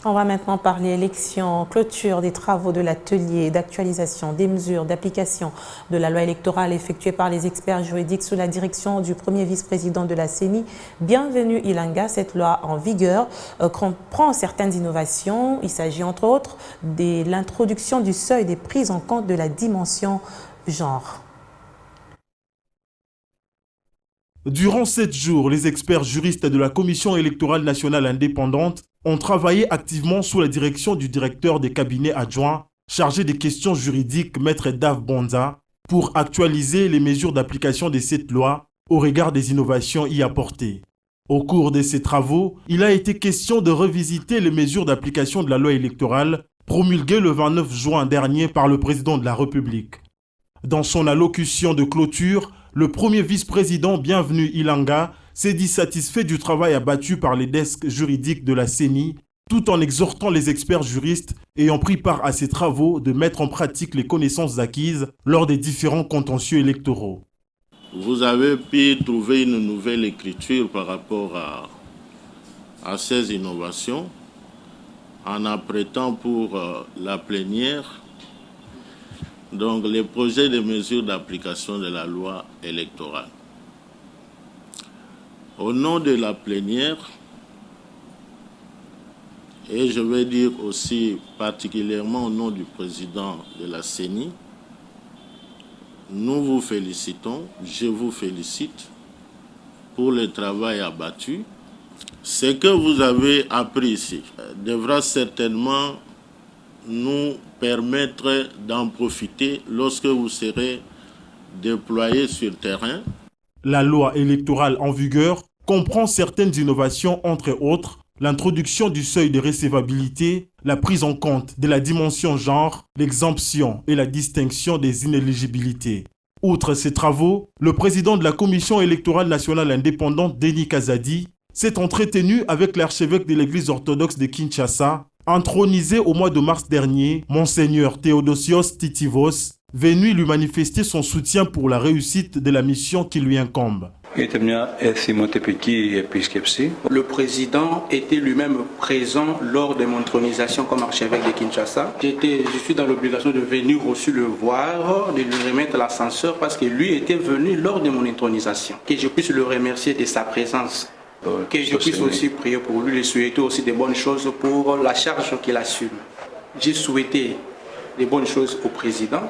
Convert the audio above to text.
On va maintenant parler élection, clôture des travaux de l'atelier d'actualisation des mesures d'application de la loi électorale effectuée par les experts juridiques sous la direction du premier vice-président de la CENI. Bienvenue Ilanga, cette loi en vigueur comprend certaines innovations. Il s'agit entre autres de l'introduction du seuil des prises en compte de la dimension genre. Durant 7 jours, les experts juristes de la Commission électorale nationale indépendante ont travaillé activement sous la direction du directeur des cabinets adjoints chargé des questions juridiques, Maître Dave Bonza, pour actualiser les mesures d'application de cette loi au regard des innovations y apportées. Au cours de ces travaux, il a été question de revisiter les mesures d'application de la loi électorale promulguée le 29 juin dernier par le président de la République. Dans son allocution de clôture, le premier vice-président Bienvenu Ilanga s'est dit satisfait du travail abattu par les desks juridiques de la CENI, tout en exhortant les experts juristes ayant pris part à ces travaux de mettre en pratique les connaissances acquises lors des différents contentieux électoraux. Vous avez pu trouver une nouvelle écriture par rapport à ces innovations en apprêtant pour la plénière donc les projets de mesures d'application de la loi électorale. Au nom de la plénière, et je vais dire aussi particulièrement au nom du président de la CENI, nous vous félicitons, je vous félicite pour le travail abattu. Ce que vous avez appris ici devra certainement nous permettre d'en profiter lorsque vous serez déployés sur terrain. La loi électorale en vigueur comprend certaines innovations, entre autres l'introduction du seuil de recevabilité, la prise en compte de la dimension genre, l'exemption et la distinction des inéligibilités. Outre ces travaux, le président de la Commission électorale nationale indépendante, Denis Kazadi, s'est entretenu avec l'archevêque de l'église orthodoxe de Kinshasa, intronisé au mois de mars dernier, Monseigneur Théodosios Titivos, venu lui manifester son soutien pour la réussite de la mission qui lui incombe. Le président était lui-même présent lors de mon intronisation comme archevêque de Kinshasa. Je suis dans l'obligation de venir aussi le voir, de lui remettre l'ascenseur parce que lui était venu lors de mon intronisation. Que je puisse le remercier de sa présence. Que je puisse aussi prier pour lui, lui souhaiter aussi de bonnes choses pour la charge qu'il assume. J'ai souhaité de bonnes choses au président.